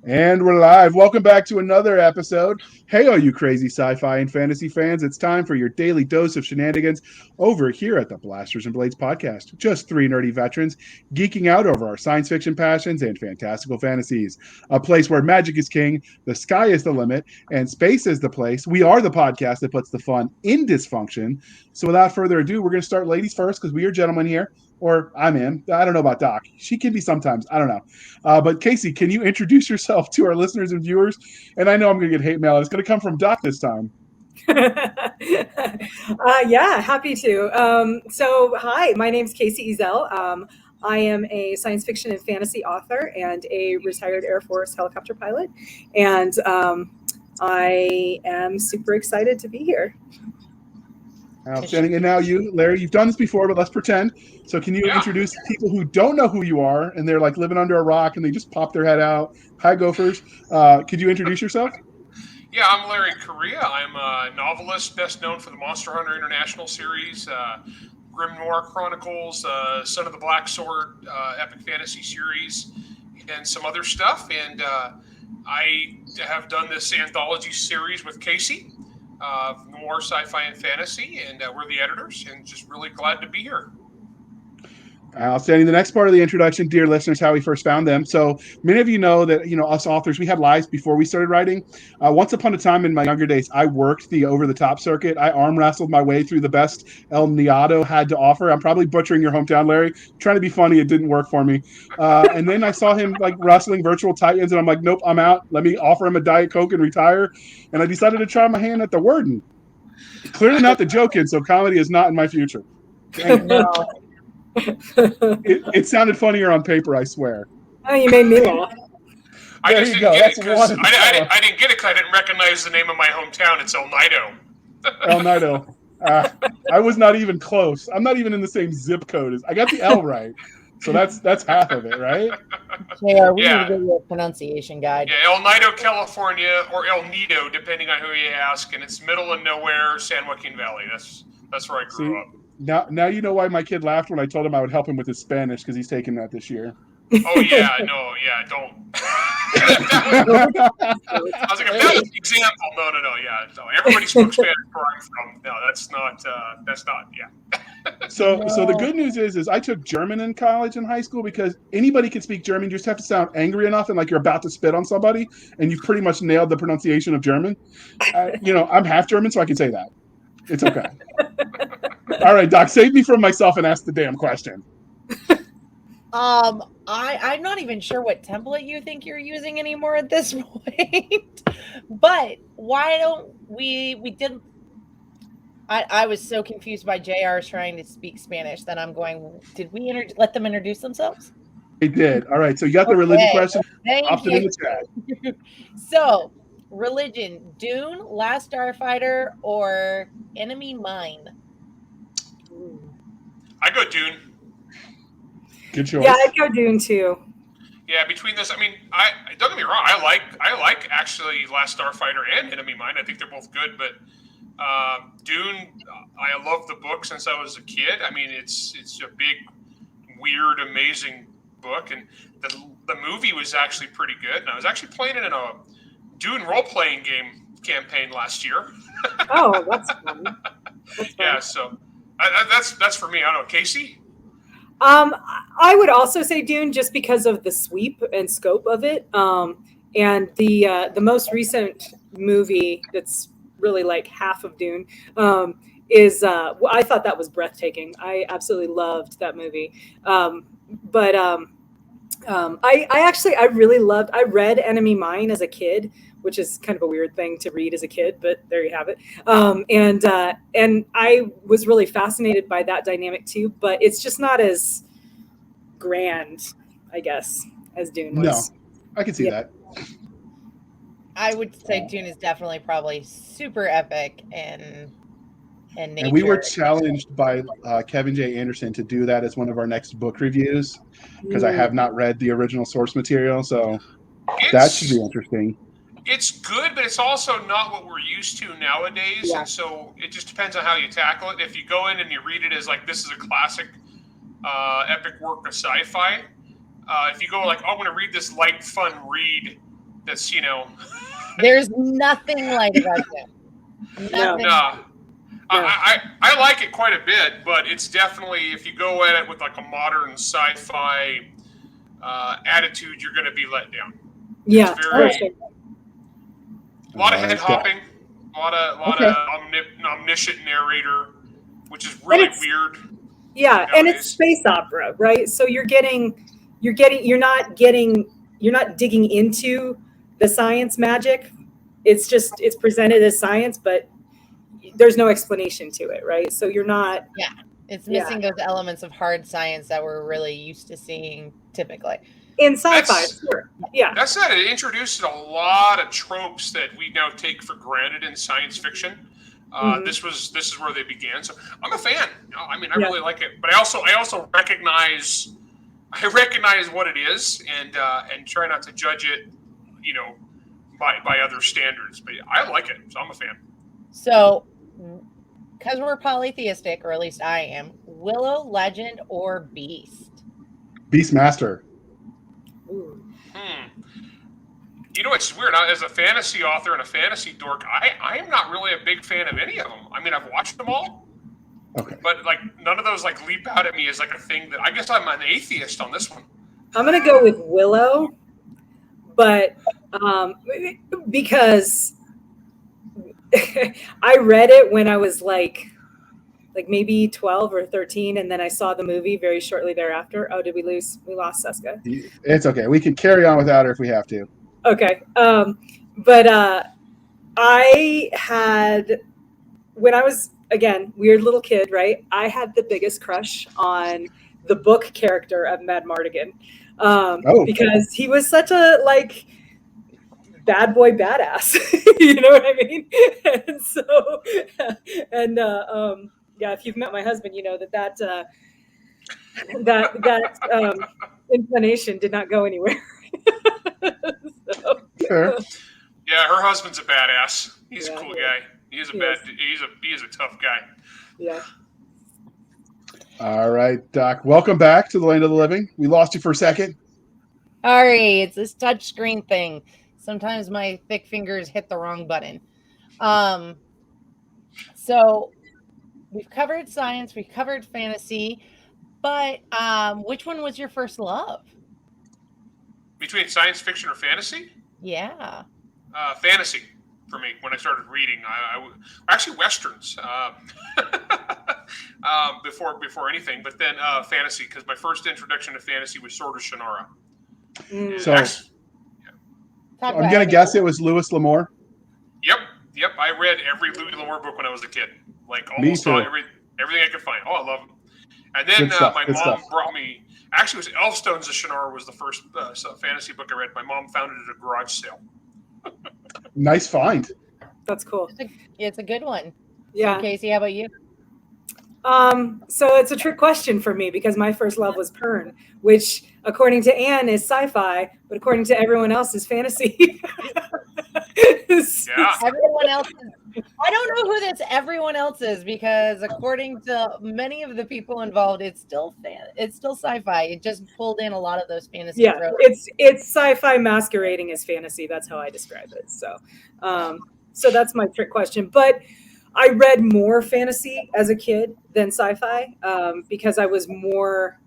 And we're live. Welcome back to another episode. Hey, all you crazy sci-fi and fantasy fans, it's time for your daily dose of shenanigans over here at the Blasters and Blades podcast. Just three nerdy veterans geeking out over our science fiction passions and fantastical fantasies. A place where magic is king, the sky is the limit, and space is the place. We are the podcast that puts the fun in dysfunction. So without further ado, we're going to start ladies first because we are gentlemen here. Or I'm in. I don't know about Doc. She can be sometimes. I don't know. But Kacey, can you introduce yourself to our listeners and viewers? And I know I'm going to get hate mail. It's going to come from Doc this time. Yeah, happy to. Hi, my name's Kacey Ezell. I am a science fiction and fantasy author and a retired Air Force helicopter pilot. And I am super excited to be here. Outstanding. And now you, Larry, you've done this before, but let's pretend. So can you Yeah. introduce people who don't know who you are and they're like living under a rock and they just pop their head out? Hi, Gophers. Could you introduce yourself? Yeah, I'm Larry Correia. I'm a novelist, best known for the Monster Hunter International series, Grim Noir Chronicles, Son of the Black Sword, epic fantasy series, and some other stuff. And I have done this anthology series with Kacey, noir, sci-fi, and fantasy, and we're the editors, and just really glad to be here. Outstanding. The next part of the introduction, dear listeners, how we first found them. So many of you know that, us authors, we had lives before we started writing. Once upon a time in my younger days, I worked the over-the-top circuit. I arm wrestled my way through the best El Niado had to offer. I'm probably butchering your hometown, Larry. Trying to be funny, it didn't work for me. And then I saw him like wrestling virtual titans, and I'm like, nope, I'm out. Let me offer him a Diet Coke and retire. And I decided to try my hand at the Worden. Clearly not the joking, so comedy is not in my future. No. It sounded funnier on paper, I swear. Oh, you made me laugh. I There just you didn't go. get it That's because one. I didn't get it because I didn't recognize the name of my hometown. It's El Nido. El Nido. I was not even close. I'm not even in the same zip code as I got the L right. So that's half of it, right? Yeah, we need to Yeah. get you a pronunciation guide. Yeah, El Nido, California, or El Nido, depending on who you ask, and it's middle of nowhere, San Joaquin Valley. That's where I grew See, up. now you know why my kid laughed when I told him I would help him with his Spanish because he's taking that this year. Oh yeah, no, yeah, don't. I was like, if that was the example, no, yeah, no. Everybody spoke Spanish where I'm from. No, that's not. Yeah. So the good news is I took German in college and high school because anybody can speak German. You just have to sound angry enough and like you're about to spit on somebody, and you've pretty much nailed the pronunciation of German. I'm half German, so I can say that. It's okay. All right, Doc, save me from myself and ask the damn question. I'm not even sure what template you think you're using anymore at this point. But why don't we did I was so confused by JR's trying to speak Spanish that I'm going, did we let them introduce themselves? They did. All right, so you got the religion question. Thank Popped it in you. the chat. So, religion, Dune, Last Starfighter, or Enemy Mine? I go Dune. Good choice. Yeah, I'd go Dune too. Yeah, between this, I mean, I don't get me wrong. I like actually Last Starfighter and Enemy Mine. I think they're both good, but Dune, I love the book since I was a kid. I mean, it's a big, weird, amazing book, and the movie was actually pretty good. And I was actually playing it in a Dune role playing game campaign last year. Oh, that's fun. That's fun. Yeah, so that's for me. I don't know, Kacey. I would also say Dune just because of the sweep and scope of it, and the most recent movie that's really like half of Dune is I thought that was breathtaking. I absolutely loved that movie, but I really loved. I read Enemy Mine as a kid, which is kind of a weird thing to read as a kid, but there you have it. And I was really fascinated by that dynamic too, but it's just not as grand, I guess, as Dune was. No, I can see that. I would say Dune is definitely probably super epic and nature. And we were challenged by Kevin J. Anderson to do that as one of our next book reviews because I have not read the original source material, so that should be interesting. It's good, but it's also not what we're used to nowadays. Yeah. And so it just depends on how you tackle it. If you go in and you read it as like this is a classic epic work of sci-fi, if you go like, oh, I'm going to read this light, fun read that's There's nothing light about them. Nothing. No. I like it quite a bit, but it's definitely, if you go at it with like a modern sci-fi attitude, you're going to be let down. Yeah. It's very, Okay. a lot of head It's got- hopping, a lot of omniscient narrator, which is really weird. Yeah, and it's nowadays. space opera, right? So you're not digging into the science magic. It's presented as science, but there's no explanation to it, right? So you're not. It's missing those elements of hard science that we're really used to seeing typically. In sci-fi, That's- sure. Yeah. That said, it introduces a lot of tropes that we now take for granted in science fiction. This is where they began. So I'm a fan. I mean, I really like it, but I also recognize what it is and try not to judge it, by other standards. But I like it, so I'm a fan. So, because we're polytheistic, or at least I am, Willow, Legend, or Beast? Beastmaster. Ooh. It's weird. As a fantasy author and a fantasy dork, I am not really a big fan of any of them. I mean, I've watched them all. Okay. But like none of those like leap out at me as like a thing that I guess I'm an atheist on this one. I'm gonna go with Willow, but because I read it when I was like maybe 12 or 13, and then I saw the movie very shortly thereafter. Oh, did we lose? We lost Cisca. It's okay. We can carry on without her if we have to. Okay. But I had, when I was, again, weird little kid, right? I had the biggest crush on the book character of Mad Mardigan. Because he was such a bad boy badass. You know what I mean? And so, if you've met my husband, you know that inclination did not go anywhere. Fair. Yeah, her husband's a badass. He's a cool guy. He's a tough guy. Yeah. All right, Doc. Welcome back to the Land of the Living. We lost you for a second. Sorry, it's this touch screen thing. Sometimes my thick fingers hit the wrong button. So we've covered science, we've covered fantasy, but which one was your first love? Between science fiction or fantasy? Yeah. Fantasy for me when I started reading. Actually westerns before anything, but then fantasy, because my first introduction to fantasy was Sword of Shannara. So I'm gonna guess it was Louis L'Amour. Yep. I read every Louis L'Amour book when I was a kid. Like almost everything I could find. Oh, I love them. And then my mom brought me. Actually, it was Elfstones of Shannara was the first fantasy book I read. My mom found it at a garage sale. Nice find. That's cool. It's a good one. Yeah. So, Kacey, how about you? So it's a trick question for me because my first love was Pern, which according to Anne is sci-fi, but according to everyone else is fantasy. Yeah. Everyone else I don't know who this everyone else is, because according to many of the people involved, it's still sci-fi. It just pulled in a lot of those fantasy tropes. It's sci-fi masquerading as fantasy. That's how I describe it. So that's my trick question. But I read more fantasy as a kid than sci-fi because I was more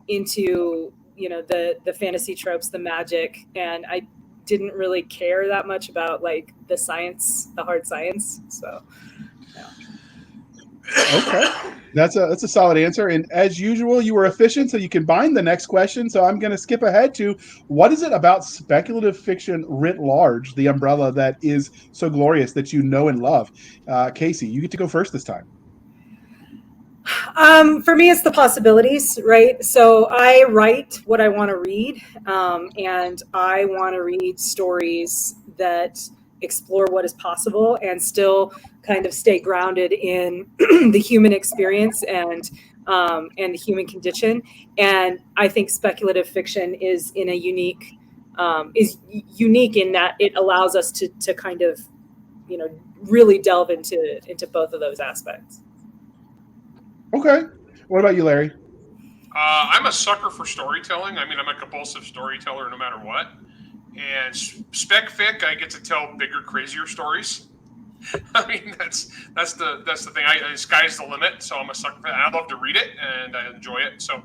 into the fantasy tropes, the magic, and I didn't really care that much about like the science, the hard science. So yeah. Okay, that's a solid answer. And as usual, you were efficient, so you combined the next question. So I'm going to skip ahead to what is it about speculative fiction writ large, the umbrella that is so glorious that you know and love? Kacey, you get to go first this time. For me, it's the possibilities, right? So I write what I want to read, and I want to read stories that explore what is possible and still kind of stay grounded in the human experience and the human condition. And I think speculative fiction is unique in that it allows us to kind of really delve into both of those aspects. Okay. What about you, Larry? I'm a sucker for storytelling. I mean, I'm a compulsive storyteller no matter what. And spec fic, I get to tell bigger, crazier stories. I mean, that's the thing. Sky's the limit, so I'm a sucker for that. I love to read it and I enjoy it. So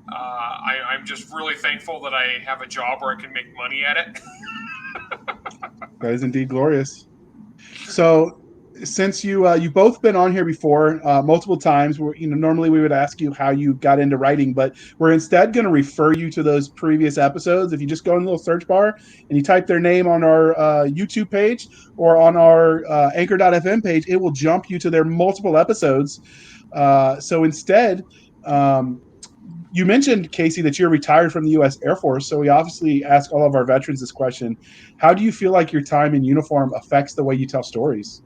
I'm just really thankful that I have a job where I can make money at it. That is indeed glorious. So, since you've both been on here before multiple times, normally we would ask you how you got into writing, but we're instead going to refer you to those previous episodes. If you just go in the little search bar and you type their name on our YouTube page or on our Anchor.fm page, it will jump you to their multiple episodes. So instead, you mentioned, Kacey, that you're retired from the U.S. Air Force, so we obviously ask all of our veterans this question: how do you feel like your time in uniform affects the way you tell stories?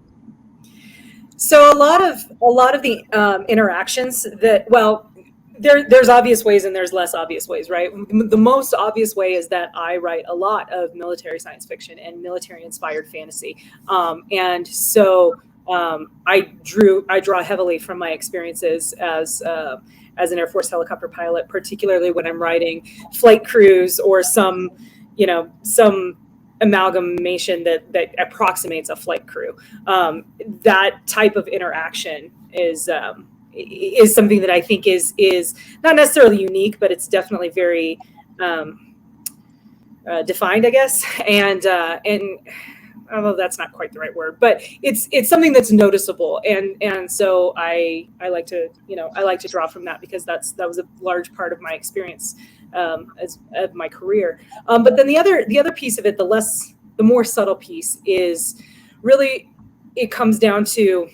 So a lot of the interactions that, well, there's obvious ways and there's less obvious ways, right? The most obvious way is that I write a lot of military science fiction and military inspired fantasy, and so I draw heavily from my experiences as an Air Force helicopter pilot, particularly when I'm writing flight crews or some amalgamation that approximates a flight crew. That type of interaction is something that I think is not necessarily unique, but it's definitely very defined, I guess. And although that's not quite the right word, but it's something that's noticeable, and so I like to draw from that because that was a large part of my experience as of my career. But then the other piece of it, the more subtle piece, is really, it comes down to,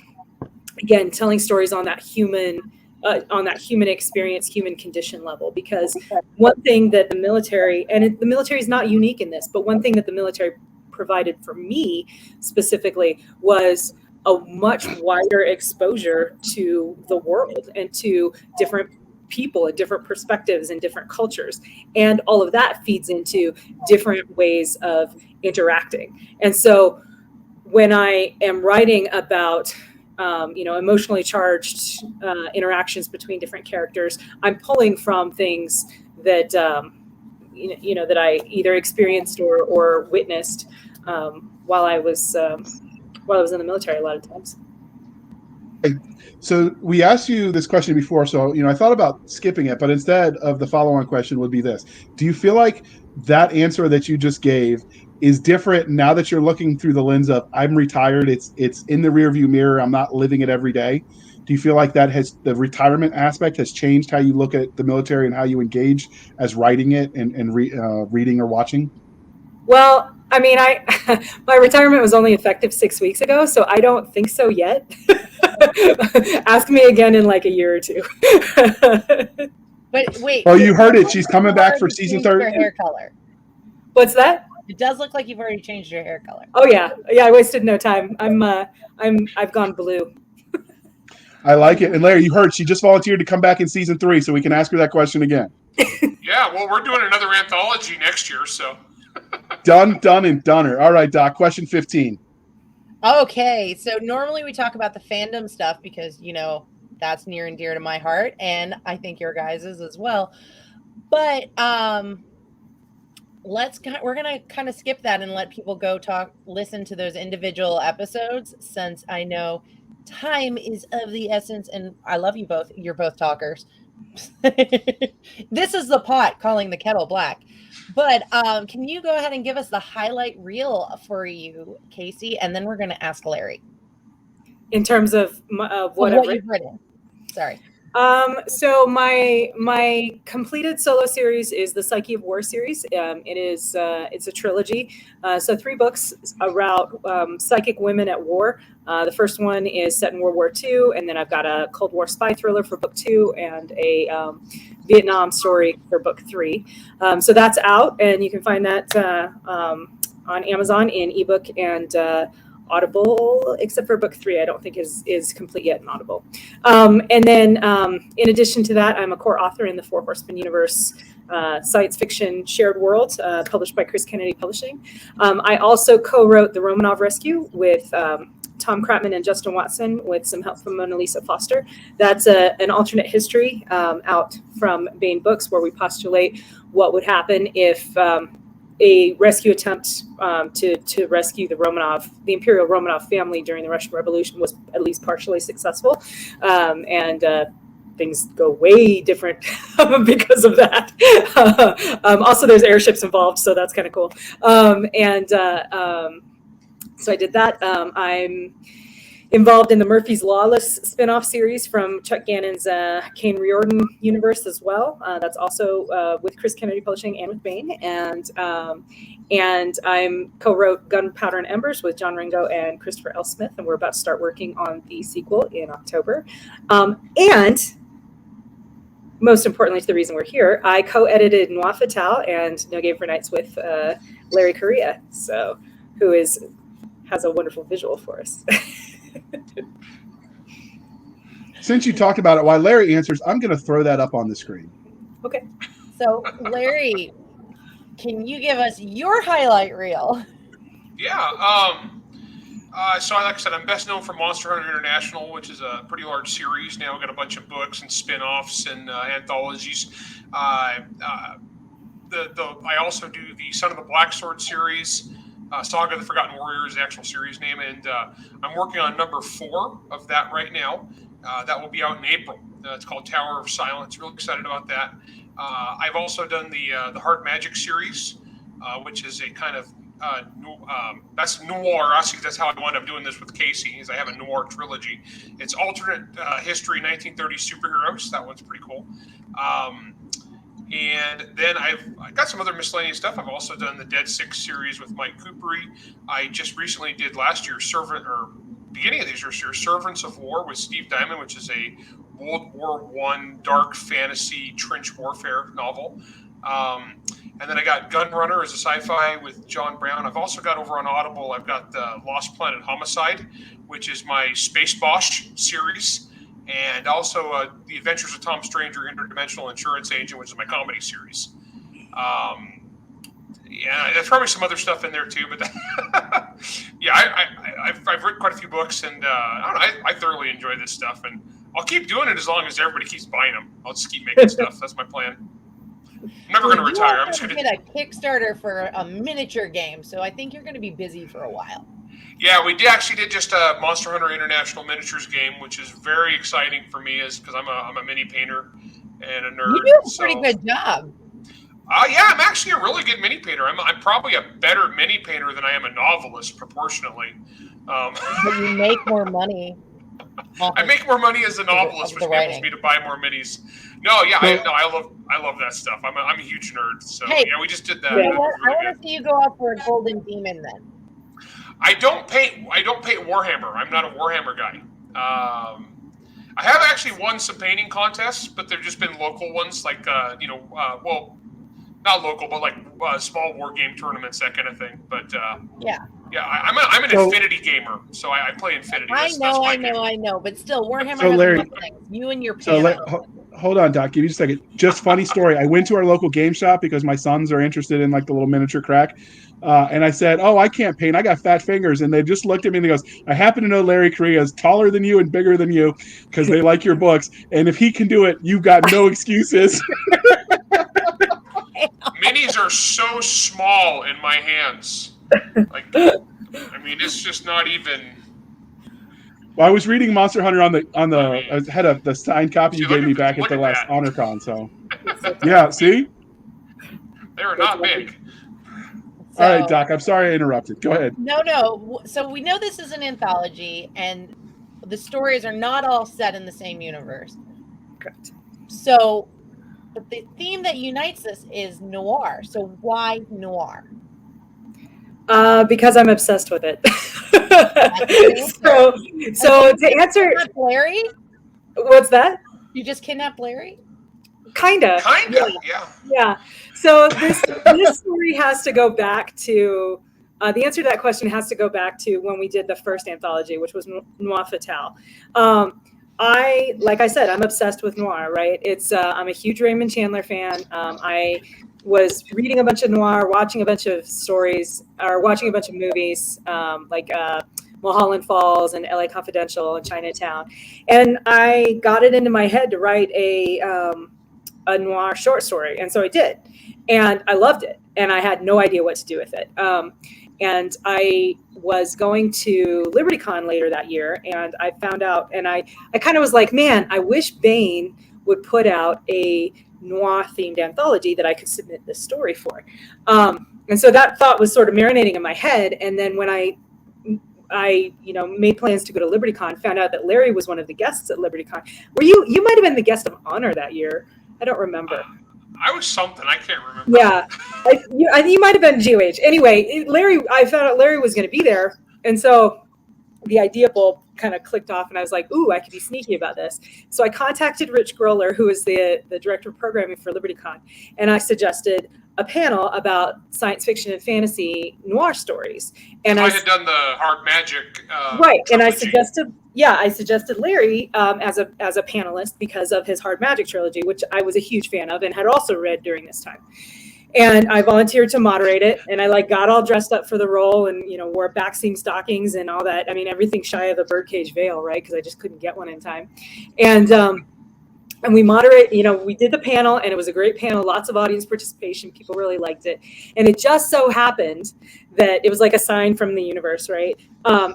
again, telling stories on that human experience, human condition level. Because one thing that the military, and the military is not unique in this, but one thing that the military provided for me specifically was a much wider exposure to the world and to different people and different perspectives and different cultures. And all of that feeds into different ways of interacting. And so when I am writing about emotionally charged interactions between different characters, I'm pulling from things that that I either experienced or witnessed while I was in the military a lot of times. So we asked you this question before, so I thought about skipping it, but instead of the follow-on question would be this: do you feel like that answer that you just gave is different now that you're looking through the lens of I'm retired, it's in the rearview mirror, I'm not living it every day? Do you feel like the retirement aspect has changed how you look at the military and how you engage as writing it and reading or watching? Well, I mean, my retirement was only effective 6 weeks ago, so I don't think so yet. Ask me again in like a year or two. But wait. Oh, you heard it. She's coming back for season 3. Your hair color. What's that? It does look like you've already changed your hair color. Oh yeah. I wasted no time. I've gone blue. I like it. And Larry, you heard she just volunteered to come back in season 3, so we can ask her that question again. Yeah, well, we're doing another anthology next year, so. Done, and doneer. All right, Doc, question 15. Okay, so normally we talk about the fandom stuff because, that's near and dear to my heart, and I think your guys's as well. But we're going to kind of skip that and let people go listen to those individual episodes, since I know time is of the essence, and I love you both. You're both talkers. This is the pot calling the kettle black. But can you go ahead and give us the highlight reel for you, Kacey, and then we're going to ask Larry. In terms of what you've written. Sorry. So my completed solo series is the Psyche of War series. It's a trilogy. So 3 books about psychic women at war. The first one is set in World War II, and then I've got a Cold War spy thriller for book 2 and a Vietnam story for book 3. So that's out, and you can find that on Amazon in ebook and Audible, except for book 3, I don't think is complete yet in Audible. And then in addition to that, I'm a core author in the Four Horsemen universe science fiction shared world, published by Chris Kennedy Publishing. I also co-wrote The Romanov Rescue with Tom Kratman and Justin Watson, with some help from Mona Lisa Foster. That's an alternate history out from Baen Books, where we postulate what would happen if a rescue attempt to rescue the Imperial Romanov family during the Russian Revolution was at least partially successful, and things go way different because of that. Also, there's airships involved, so that's kind of cool. So I did that. I'm involved in the Murphy's Lawless spinoff series from Chuck Gannon's Kane Riordan universe as well. That's also with Chris Kennedy Publishing and with Bain. And I'm co-wrote Gunpowder and Embers with John Ringo and Christopher L. Smith, and we're about to start working on the sequel in October. And most importantly, to the reason we're here, I co-edited Noir Fatale and No Game for Nights with Larry Correia, so who has a wonderful visual for us. Since you talked about it, while Larry answers, I'm going to throw that up on the screen. Okay. So, Larry, can you give us your highlight reel? Yeah. So, like I said, I'm best known for Monster Hunter International, which is a pretty large series. Now I've got a bunch of books and spin-offs and anthologies. I also do the Son of the Black Sword series. Saga of the Forgotten Warrior is the actual series name, and I'm working on number 4 of that right now. That will be out in April. It's called Tower of Silence. Real excited about that. I've also done the Hard Magic series, which is a kind of that's noir. Actually, that's how I wound up doing this with Kacey. Is I have a noir trilogy. It's alternate history 1930s superheroes. That one's pretty cool. And then I got some other miscellaneous stuff. I've also done the Dead Six series with Mike Coopery. I just recently did last year beginning of this year, Servants of War with Steve Diamond, which is a World War I dark fantasy trench warfare novel. And then I got Gunrunner as a sci-fi with John Brown. I've also got over on Audible, I've got the Lost Planet Homicide, which is my Space Bosch series. And also The Adventures of Tom Stranger, Interdimensional Insurance Agent, which is my comedy series. Yeah, there's probably some other stuff in there too, but yeah, I've written quite a few books, and I thoroughly enjoy this stuff, and I'll keep doing it as long as everybody keeps buying them. I'll just keep making stuff. That's my plan. I'm never going to retire. I'm just going to get a Kickstarter for a miniature game, so I think you're going to be busy for a while. Yeah, we did just a Monster Hunter International miniatures game, which is very exciting for me, because I'm a mini painter and a nerd. You do a pretty good job. Yeah, I'm actually a really good mini painter. I'm probably a better mini painter than I am a novelist proportionally. But you make more money. I make more money as a novelist, which enables me to buy more minis. No, yeah, I love that stuff. I'm a huge nerd. So hey, yeah, we just did that. I want to see you go out for a golden demon then. I don't paint Warhammer. I'm not a Warhammer guy. I have actually won some painting contests, but they've just been local ones, like well, not local, but like small war game tournaments, that kind of thing. But yeah, I'm an Infinity gamer, so I play Infinity. I know, but still, Warhammer. So Larry, you and your piano. Hold on, Doc. Give me just a second. Just funny story. I went to our local game shop because my sons are interested in like the little miniature crack. And I said, "Oh, I can't paint. I got fat fingers." And they just looked at me and they goes, "I happen to know Larry Correia is taller than you and bigger than you because they like your books. And if he can do it, you've got no excuses." Minis are so small in my hands. Like, I mean, it's just not even. Well, I was reading Monster Hunter on the I had the signed copy you gave me back at the last HonorCon. So, yeah, see, they were not big. All right, Doc. I'm sorry I interrupted. Go ahead. No. So we know this is an anthology, and the stories are not all set in the same universe. Correct. So, but the theme that unites this is noir. So why noir? Because I'm obsessed with it. so to answer, Larry, what's that? You just kidnapped Larry? Kinda, yeah. So this story has to go back to the answer to that question has to go back to when we did the first anthology, which was Noir Fatale. Like I said, I'm obsessed with noir, right? It's I'm a huge Raymond Chandler fan. I was reading a bunch of noir, watching a bunch of stories, or watching a bunch of movies, like Mulholland Falls and LA Confidential and Chinatown. And I got it into my head to write a noir short story. And so I did. And I loved it, and I had no idea what to do with it. And I was going to LibertyCon later that year, and I found out, and I kind of was like, man, I wish Baen would put out a noir themed anthology that I could submit this story for. And so that thought was sort of marinating in my head. And then when I made plans to go to LibertyCon, found out that Larry was one of the guests at LibertyCon. You might have been the guest of honor that year. I don't remember. I was something. I can't remember. Yeah. You might have been GOH. Anyway, I found out Larry was going to be there. And so the idea bulb kind of clicked off, and I was like, ooh, I could be sneaky about this. So I contacted Rich Groller, who is the director of programming for LibertyCon, and I suggested a panel about science fiction and fantasy noir stories. And I had done the Hard Magic. Right. Trilogy. And I suggested Larry as a panelist because of his Hard Magic trilogy, which I was a huge fan of and had also read during this time. And I volunteered to moderate it, and I got all dressed up for the role, and wore backseam stockings and all that. I mean, everything shy of the birdcage veil, right? Because I just couldn't get one in time. And we we did the panel, and it was a great panel, lots of audience participation. People really liked it. And it just so happened that it was like a sign from the universe, right?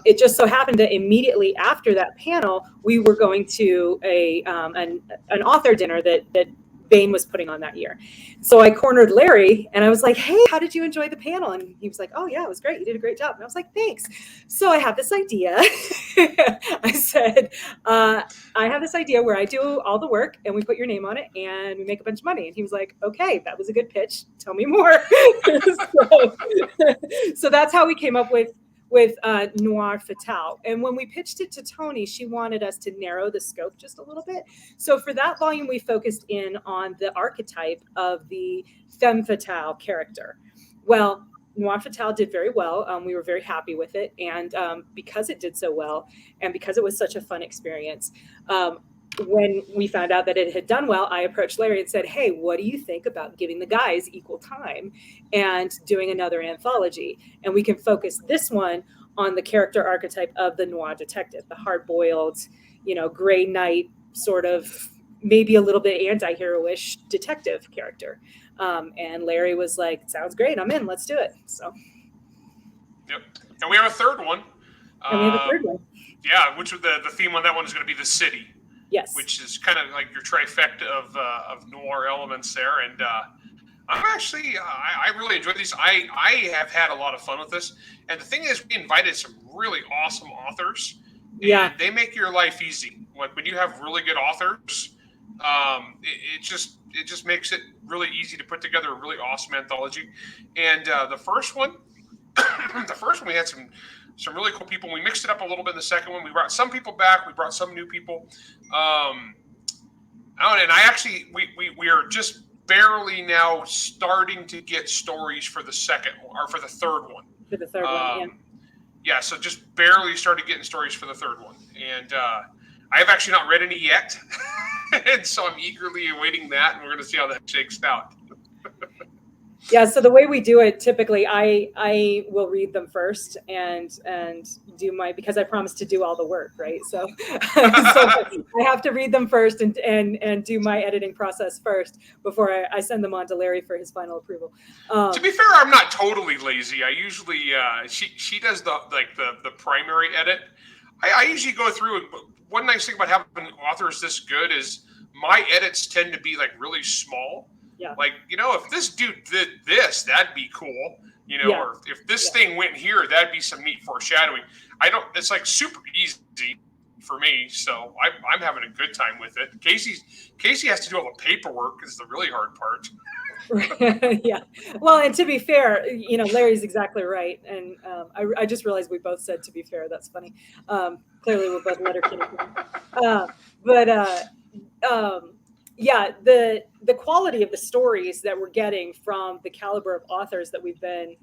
It just so happened that immediately after that panel, we were going to an author dinner that Baen was putting on that year. So I cornered Larry, and I was like, hey, how did you enjoy the panel? And he was like, oh yeah, it was great. You did a great job. And I was like, thanks. So I have this idea. I said, I have this idea where I do all the work and we put your name on it and we make a bunch of money. And he was like, okay, that was a good pitch. Tell me more. So that's how we came up with Noir Fatale. And when we pitched it to Tony, she wanted us to narrow the scope just a little bit. So for that volume, we focused in on the archetype of the femme fatale character. Well, Noir Fatale did very well. We were very happy with it. And because it did so well, and because it was such a fun experience, when we found out that it had done well, I approached Larry and said, hey, what do you think about giving the guys equal time and doing another anthology? And we can focus this one on the character archetype of the noir detective, the hard-boiled, gray knight, sort of maybe a little bit anti-hero-ish detective character. And Larry was like, sounds great, I'm in, let's do it. So. Yep. And we have a third one. Yeah, which the theme on that one is going to be the city. Yes. Which is kind of like your trifecta of noir elements there. And I'm actually, I really enjoyed these. I have had a lot of fun with this. And the thing is, we invited some really awesome authors. Yeah. They make your life easy. Like when you have really good authors, it just makes it really easy to put together a really awesome anthology. And the first one, we had some really cool people. We mixed it up a little bit in the second one. We brought some people back. We brought some new people. We are just barely now starting to get stories for the second or for the third one. For the third one, yeah. Yeah, so just barely started getting stories for the third one. And I have actually not read any yet. And so I'm eagerly awaiting that, and we're going to see how that shakes out. Yeah, so the way we do it, typically, I will read them first and do because I promised to do all the work, right? So I have to read them first and do my editing process first before I send them on to Larry for his final approval. To be fair, I'm not totally lazy. I usually she does the primary edit. I usually go through, and one nice thing about having authors this good is my edits tend to be really small. Yeah. Like, if this dude did this, that'd be cool. Or if this thing went here, that'd be some neat foreshadowing. It's super easy for me. So I'm having a good time with it. Casey has to do all the paperwork is the really hard part. Yeah. Well, and to be fair, Larry's exactly right. And I just realized we both said to be fair. That's funny. Clearly we're both Letterkenny. Yeah, the quality of the stories that we're getting from the caliber of authors that we've been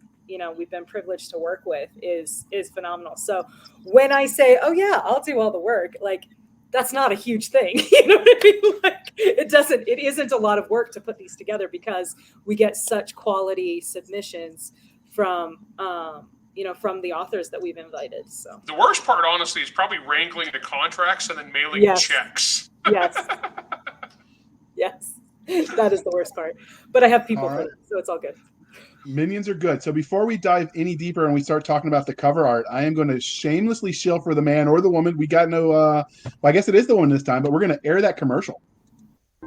privileged to work with is phenomenal. So when I say, oh yeah, I'll do all the work, that's not a huge thing. You know what I mean? It isn't a lot of work to put these together because we get such quality submissions from the authors that we've invited. So the worst part, honestly, is probably wrangling the contracts and then mailing checks. Yes. Yes. That is the worst part. But I have people All for right. that, so it's all good. Minions are good. So before we dive any deeper and we start talking about the cover art, I am going to shamelessly shill for the man or the woman. We got no, well, I guess it is the woman this time, but we're going to air that commercial.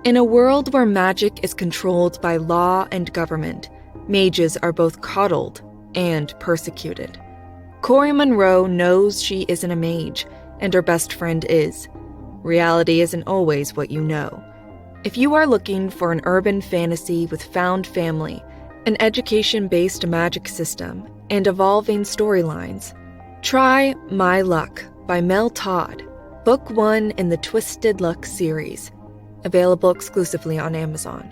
In a world where magic is controlled by law and government, mages are both coddled and persecuted. Corey Monroe knows she isn't a mage, and her best friend is. Reality isn't always what you know. If you are looking for an urban fantasy with found family, an education-based magic system, and evolving storylines, try My Luck by Mel Todd, book 1 in the Twisted Luck series, available exclusively on Amazon.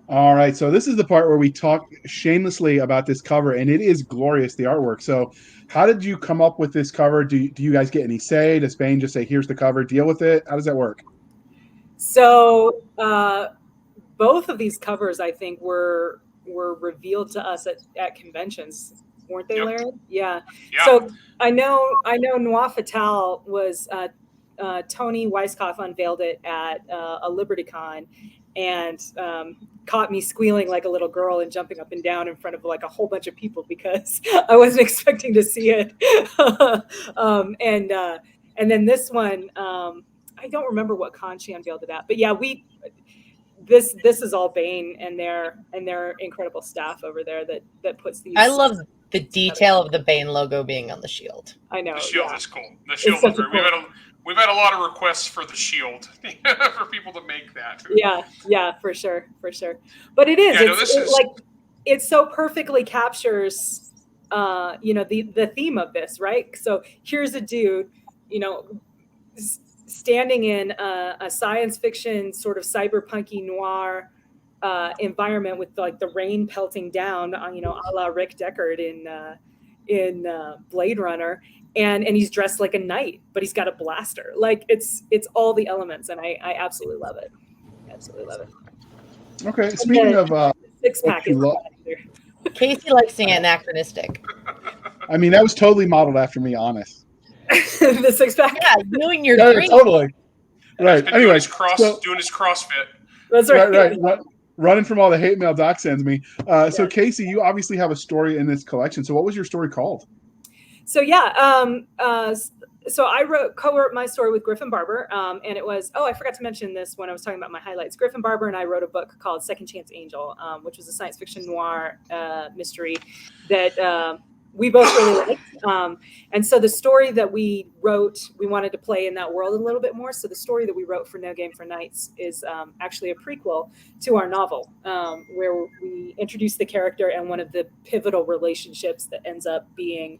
All right, so this is the part where we talk shamelessly about this cover, and it is glorious, the artwork. So how did you come up with this cover? Do you guys get any say? Does Spain just say, here's the cover, deal with it? How does that work? So both of these covers, I think, were revealed to us at conventions, weren't they, Yep. Larry? Yeah. Yeah. So I know Noir Fatale was Tony Weisskopf unveiled it at a LibertyCon and caught me squealing like a little girl and jumping up and down in front of like a whole bunch of people because I wasn't expecting to see it. And then this one, I don't remember what con she unveiled it at, but yeah, this is all Bane and their incredible staff over there that puts these. I love the detail of the Bane logo being on the shield. I know. The shield is cool. The It's shield such is a great. cool- We've had a lot of requests for the shield for people to make that. Yeah, for sure. But it is. Yeah, It so perfectly captures, the theme of this, right? So here's a dude, standing in a science fiction sort of cyberpunky noir environment with like the rain pelting down, a la Rick Deckard in Blade Runner, and he's dressed like a knight, but he's got a blaster. Like it's all the elements, and I absolutely love it. Okay, speaking of Six pack is Kacey likes the anachronistic. I mean, that was totally modeled after me, honest. the six pack. Yeah, you and your Yeah, dream. totally. Right. He's been Anyway, doing his CrossFit. That's right. Running from all the hate mail Doc sends me. So Kacey, you obviously have a story in this collection. So what was your story called? So so I co-wrote my story with Griffin Barber, and it was, I forgot to mention this when I was talking about my highlights. Griffin Barber and I wrote a book called Second Chance Angel, which was a science fiction noir mystery that we both really liked. And so the story that we wrote, we wanted to play in that world a little bit more. So the story that we wrote for No Game for Knights is actually a prequel to our novel, where we introduce the character and one of the pivotal relationships that ends up being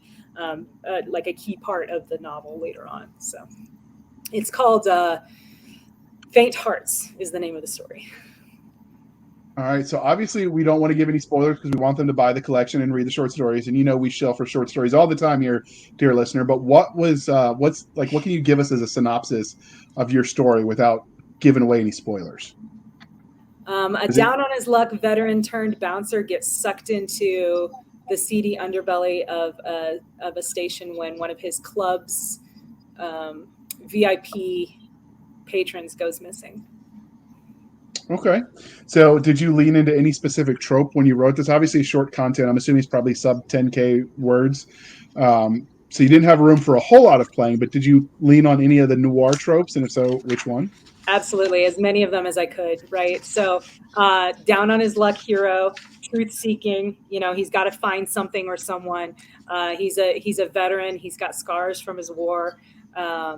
like a key part of the novel later on. So it's called Faint Hearts is the name of the story. All right. So obviously we don't want to give any spoilers because we want them to buy the collection and read the short stories. And we shell for short stories all the time here, dear listener. But what can you give us as a synopsis of your story without giving away any spoilers? A down on his luck veteran turned bouncer gets sucked into the seedy underbelly of a station when one of his club's VIP patrons goes missing. Okay. So did you lean into any specific trope when you wrote this? Obviously short content. I'm assuming it's probably sub 10K words. So you didn't have room for a whole lot of playing, but did you lean on any of the noir tropes? And if so, which one? Absolutely. As many of them as I could. Right. So down on his luck hero, truth seeking, he's got to find something or someone. He's a veteran. He's got scars from his war.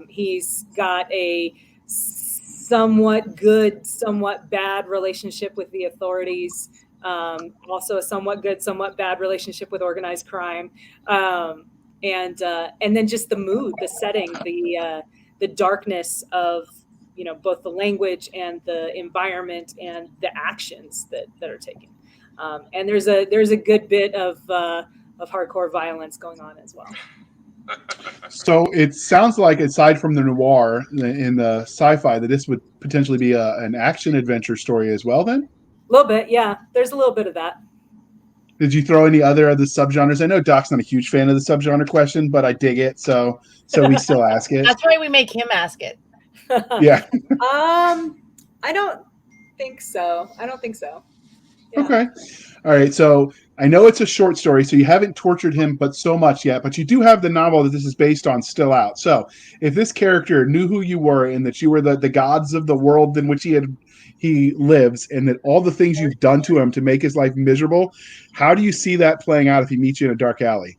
He's got a somewhat good, somewhat bad relationship with the authorities. Also a somewhat good, somewhat bad relationship with organized crime. And then just the mood, the setting, the darkness of, both the language and the environment and the actions that are taken. And there's a good bit of hardcore violence going on as well. So it sounds like, aside from the noir in the sci-fi, that this would potentially be an action adventure story as well, then? A little bit, yeah. There's a little bit of that. Did you throw any other of the subgenres? I know Doc's not a huge fan of the subgenre question, but I dig it, so we still ask it. That's why we make him ask it. Yeah. I don't think so. I don't think so. Yeah. Okay. All right. So I know it's a short story, so you haven't tortured him but so much yet, but you do have the novel that this is based on still out. So if this character knew who you were and that you were the gods of the world in which he lives, and that all the things you've done to him to make his life miserable, how do you see that playing out if he meets you in a dark alley?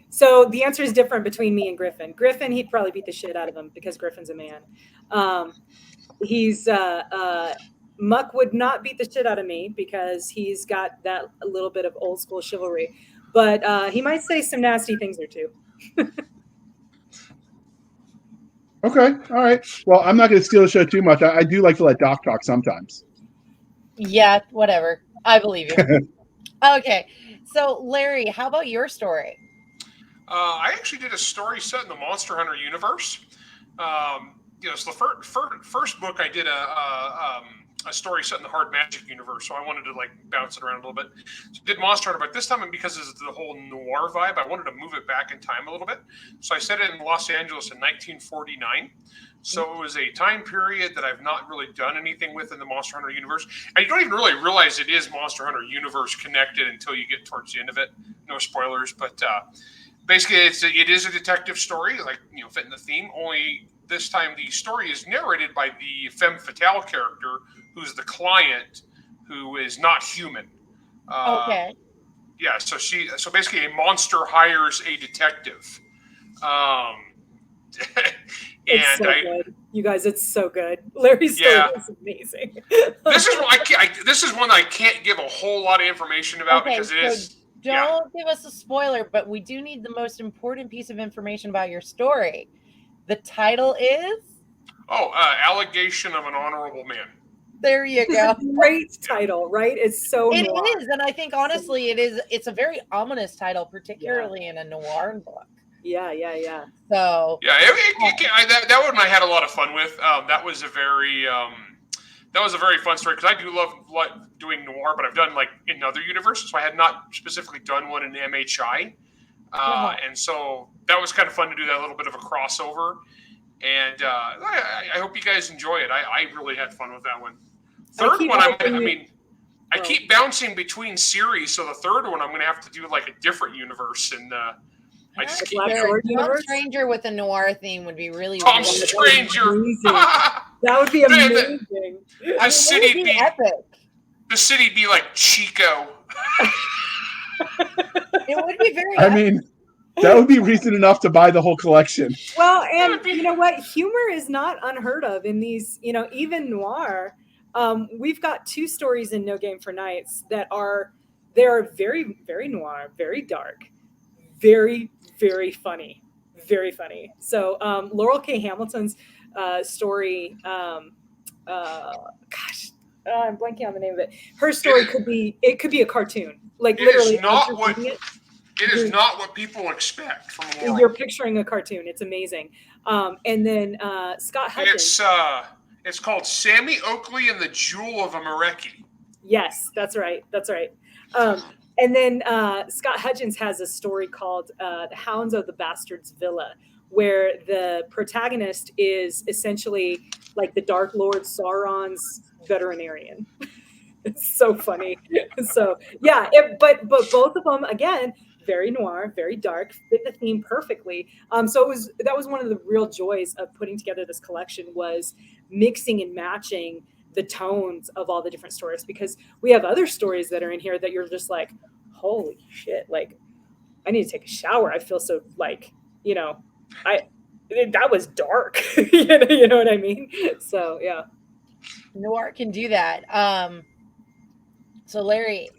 So the answer is different between me and Griffin. Griffin, he'd probably beat the shit out of him because Griffin's a man. Muck would not beat the shit out of me because he's got that a little bit of old school chivalry, but he might say some nasty things or two. Okay. All right. Well, I'm not going to steal the show too much. I do like to let Doc talk sometimes. Yeah, whatever. I believe you. Okay. So, Larry, how about your story? I actually did a story set in the Monster Hunter universe. So the first book I did a story set in the Hard Magic universe, so I wanted to like bounce it around a little bit. So I did Monster Hunter, but this time, because it's the whole noir vibe, I wanted to move it back in time a little bit. So I set it in Los Angeles in 1949. So it was a time period that I've not really done anything with in the Monster Hunter universe. And you don't even really realize it is Monster Hunter universe connected until you get towards the end of it. No spoilers, but basically it is a detective story, like, fitting the theme. Only this time the story is narrated by the femme fatale character, who's the client, who is not human. Okay. Yeah, so basically a monster hires a detective. It's so good. You guys, it's so good. Larry's story is amazing. This is one I can't give a whole lot of information about because it is. Don't give us a spoiler, but we do need the most important piece of information about your story. The title is? Allegation of an Honorable Man. There you go. It's a great title, right? It's so It noir. is, and I think honestly it's a very ominous title, particularly in a noir book. Yeah. So that one I had a lot of fun with. That was a very fun story because I do love doing noir, but I've done like in other universes, so I had not specifically done one in MHI, and so that was kind of fun to do that little bit of a crossover. And I hope you guys enjoy it. I really had fun with that one. Third one, I keep bouncing between series, so the third one I'm going to have to do like a different universe, and I just keep Tom Stranger with a noir theme would be really Tom Stranger. That would be amazing. The city would be epic. The city be like Chico. It would be very. I mean, that would be reason enough to buy the whole collection. Well, and you know what? Humor is not unheard of in these, even noir. We've got two stories in No Game for Nights that are very, very noir, very dark, very, very funny, very funny. So Laurel K. Hamilton's story, I'm blanking on the name of it. Her story could be a cartoon, like literally. It is not what people expect from Laurel. You're picturing a cartoon. It's amazing. And then Scott Hudgens. It's called Sammy Oakley and the Jewel of Amareki. Yes, that's right. And then Scott Hudgens has a story called The Hounds of the Bastard's Villa, where the protagonist is essentially like the Dark Lord Sauron's veterinarian. It's so funny. So yeah, but both of them, again, very noir, very dark, fit the theme perfectly. So that was one of the real joys of putting together this collection, was mixing and matching the tones of all the different stories, because we have other stories that are in here that you're just like, holy shit, like I need to take a shower. I feel so like, that was dark. you know what I mean? So yeah. Noir can do that. So Larry,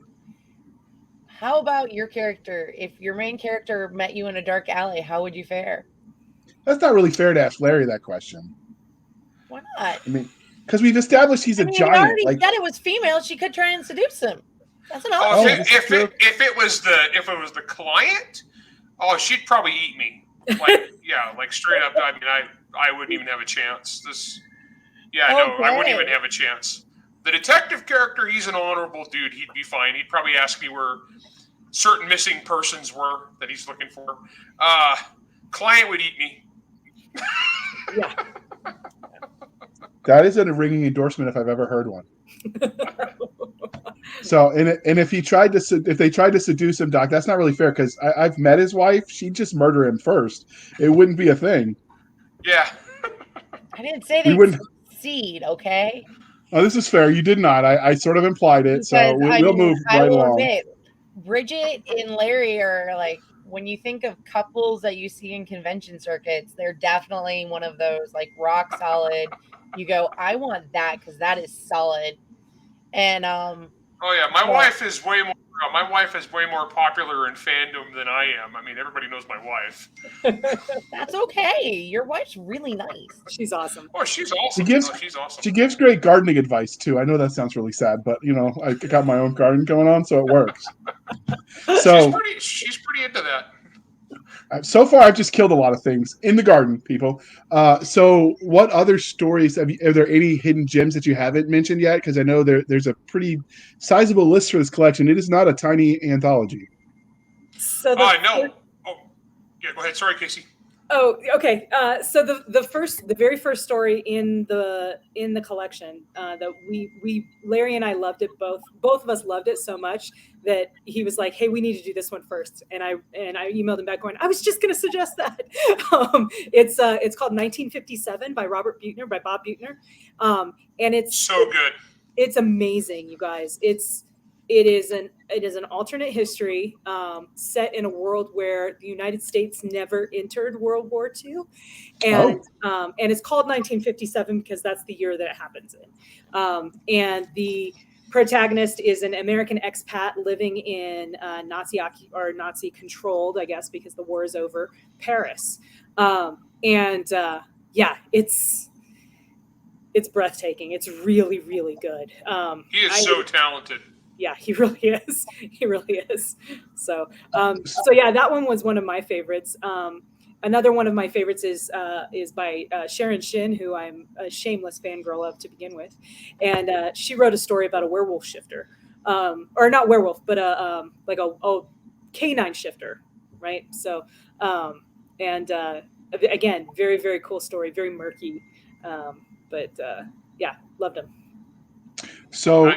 how about your character? If your main character met you in a dark alley, how would you fare? That's not really fair to ask Larry that question. Why not? I mean, because we've established he's a giant. You already said it was female. She could try and seduce him. That's an option. If it was the client, she'd probably eat me. Like straight up. I mean, I wouldn't even have a chance. I wouldn't even have a chance. The detective character, he's an honorable dude. He'd be fine. He'd probably ask me where certain missing persons were that he's looking for. Client would eat me. Yeah. That is a ringing endorsement if I've ever heard one. So, and if they tried to seduce him, Doc, that's not really fair because I've met his wife. She'd just murder him first. It wouldn't be a thing. Yeah. I didn't say We they'd wouldn't. succeed, okay? Oh, this is fair. You did not. I sort of implied it. So Because I we'll mean, move I right will along. admit, Bridget and Larry are like, when you think of couples that you see in convention circuits, they're definitely one of those like rock solid. You go, I want that because that is solid. And Oh yeah, my wife is way more popular in fandom than I am. I mean, everybody knows my wife. that's okay. Your wife's really nice. She's awesome. Oh, she's awesome. She's awesome. She gives great gardening advice too. I know that sounds really sad, but I got my own garden going on, so it works. So she's pretty into that. So far, I've just killed a lot of things in the garden, people. So what other stories are there any hidden gems that you haven't mentioned yet? Because I know there's a pretty sizable list for this collection. It is not a tiny anthology. So I know. Oh, yeah. Go ahead. Sorry, Kacey. Oh, okay. So the very first story in the collection that we Larry and I loved it both of us loved it so much that he was like, "Hey, we need to do this one first." And I emailed him back going, "I was just going to suggest that." It's called 1957 by Bob Buettner, and it's so good. It's amazing, you guys. It is an alternate history set in a world where the United States never entered World War II, and it's called 1957 because that's the year that it happens in. And the protagonist is an American expat living in Nazi controlled, I guess, because the war is over, Paris. It's breathtaking. It's really, really good. He is so talented. Yeah, he really is. He really is. So yeah, that one was one of my favorites. Another one of my favorites is by Sharon Shin, who I'm a shameless fangirl of to begin with, and she wrote a story about a werewolf shifter, or not werewolf, but like a canine shifter, right? So again, very, very cool story, very murky, but yeah, loved him. So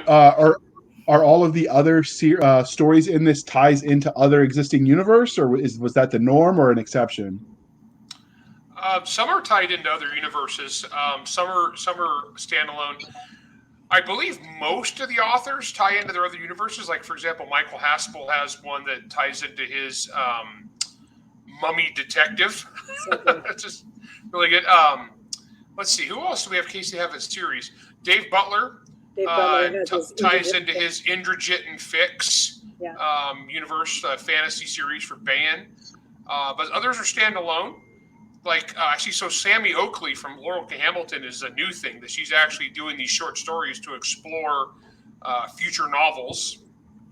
are all of the other stories in this ties into other existing universe, or was that the norm or an exception? Some are tied into other universes. Some are standalone. I believe most of the authors tie into their other universes. Like, for example, Michael Haspel has one that ties into his Mummy Detective. That's just really good. Let's see. Who else do we have? Casey have a series. Dave Butler. Ties into his Indrajit and Fix universe fantasy series for Ban. But others are standalone. Like, actually, so Sammy Oakley from Laurel K. Hamilton is a new thing that she's actually doing these short stories to explore future novels,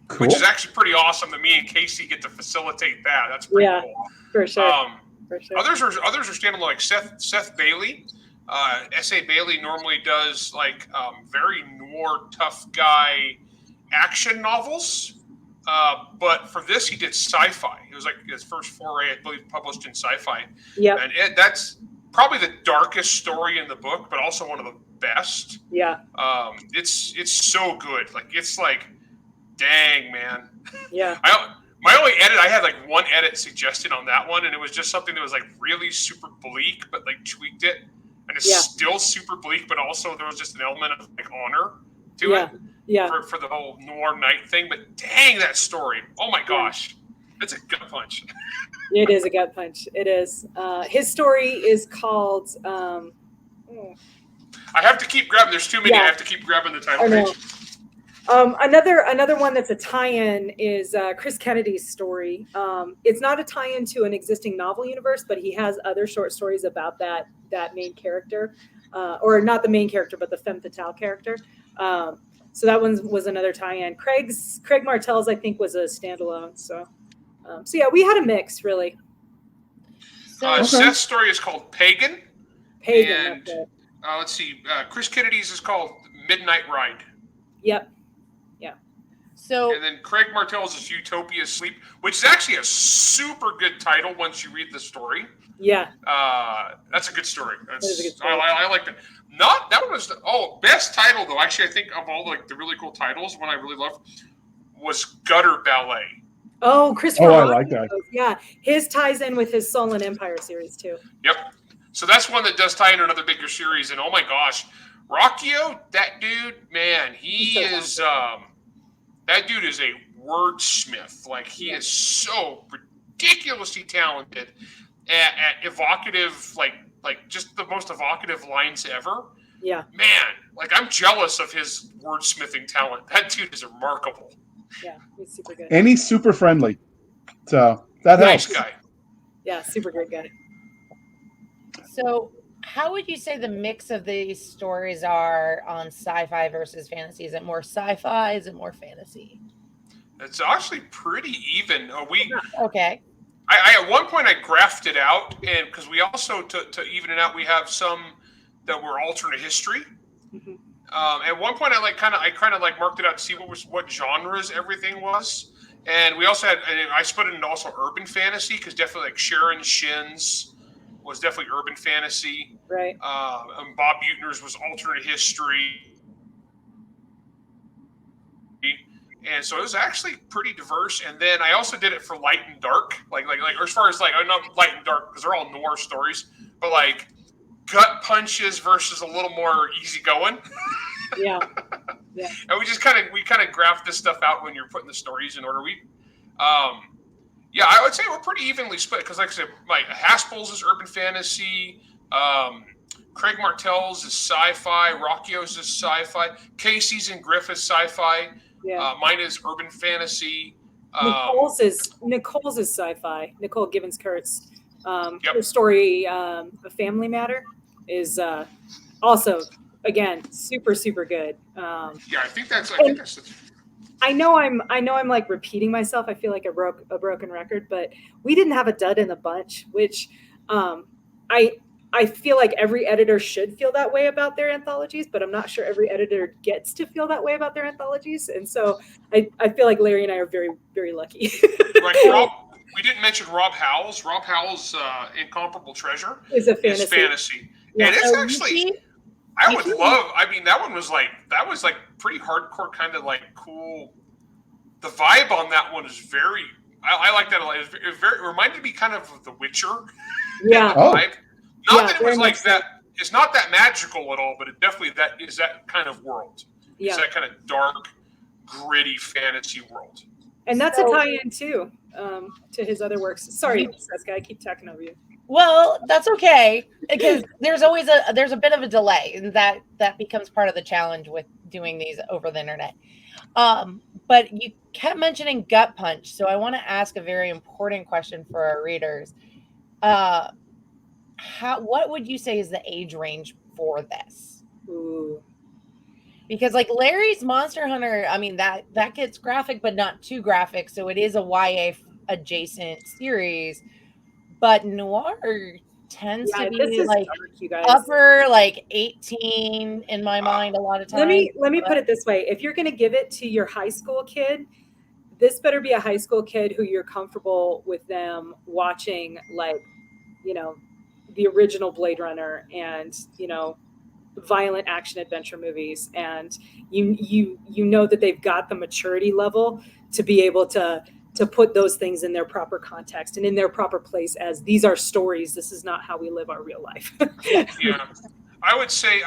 cool. Which is actually pretty awesome that me and Kacey get to facilitate that. That's pretty cool. For sure. Others are standalone, like Seth Bailey. S.A. Bailey normally does like very noir, tough guy action novels. But for this, he did sci-fi. It was like his first foray, I believe, published in sci-fi. Yeah. And that's probably the darkest story in the book, but also one of the best. Yeah. It's so good. Like, it's like, dang, man. Yeah. My only edit, I had like one edit suggested on that one, and it was just something that was like really super bleak, but like tweaked it. And it's still super bleak, but also there was just an element of like honor to it. Yeah. For the whole noir night thing. But dang, that story. Oh my gosh. It's a gut punch. It is a gut punch. It is. His story is called I have to keep grabbing. There's too many. I have to keep grabbing the title page. Another one that's a tie-in is Chris Kennedy's story. It's not a tie-in to an existing novel universe, but he has other short stories about that main character, or not the main character, but the femme fatale character. So that one was another tie-in. Craig Martell's, I think, was a standalone. So yeah, we had a mix, really. Seth's story is called Pagan. And let's see, Chris Kennedy's is called Midnight Ride. Yep. So And then Craig Martell's Utopia Sleep, which is actually a super good title once you read the story. Yeah. That's a good story. That is a good story. I like that. Not that one was best title though. Actually, I think of all the really cool titles, one I really loved was Gutter Ballet. Oh, Christopher. Oh, I like that. Yeah, his ties in with his Soul and Empire series too. Yep. So that's one that does tie into another bigger series. And oh my gosh, Rockio, that dude, man, that dude is a wordsmith. Like he is so ridiculously talented at evocative, like just the most evocative lines ever. Yeah. Man, like I'm jealous of his wordsmithing talent. That dude is remarkable. Yeah, he's super good. And he's super friendly. So that Nice helps. guy. Yeah, super great guy. So how would you say the mix of these stories are on sci-fi versus fantasy? Is it more sci-fi? Is it more fantasy? It's actually pretty even. Okay. I at one point I graphed it out, and because we also to even it out, we have some that were alternate history. Mm-hmm. At one point, I kind of marked it out to see what genres everything was, and we also had. And I split it into also urban fantasy because definitely like Sharon Shin's was definitely urban fantasy. Right. And Bob Buettner's was alternate history. And so it was actually pretty diverse. And then I also did it for light and dark, like or as far as not light and dark because they're all noir stories, but like gut punches versus a little more easygoing. Yeah. And we kind of graphed this stuff out when you're putting the stories in order. I would say we're pretty evenly split because, like I said, like Haspel's is urban fantasy. Craig Martell's is sci-fi. Rockio's is sci-fi. Casey's and Griff is sci-fi. Yeah. Mine is urban fantasy. Nicole's is sci-fi. Nicole Gibbons-Kurtz. Her story, A Family Matter, is also again super good. I think that's. I know I'm like repeating myself. I feel like a broken record, but we didn't have a dud in the bunch, which I feel like every editor should feel that way about their anthologies, but I'm not sure every editor gets to feel that way about their anthologies. And so I feel like Larry and I are very, very lucky. Like we didn't mention Rob Howell's. Rob Howell's Incomparable Treasure is a fantasy. Yeah. And it's actually, I would love, I mean, that was like pretty hardcore, kind of like cool. The vibe on that one is very, I like that a lot. It reminded me kind of The Witcher. Yeah. Vibe. Not that it was like that. It's not that magical at all, but it definitely is that kind of world. Yeah. It's that kind of dark, gritty fantasy world. And that's a tie-in too to his other works. Sorry, Cisca, I keep talking over you. Well, that's okay because there's a bit of a delay, and that becomes part of the challenge with doing these over the internet. But you kept mentioning gut punch, so I want to ask a very important question for our readers. What would you say is the age range for this? Ooh. Because like Larry's Monster Hunter, I mean that gets graphic, but not too graphic. So it is a YA adjacent series, but noir tends to be like upper like 18 in my mind a lot of times. Let me put it this way: if you're going to give it to your high school kid, this better be a high school kid who you're comfortable with them watching, like, the original Blade Runner and, violent action adventure movies. And you know that they've got the maturity level to be able to put those things in their proper context and in their proper place as these are stories. This is not how we live our real life. Yeah. I would say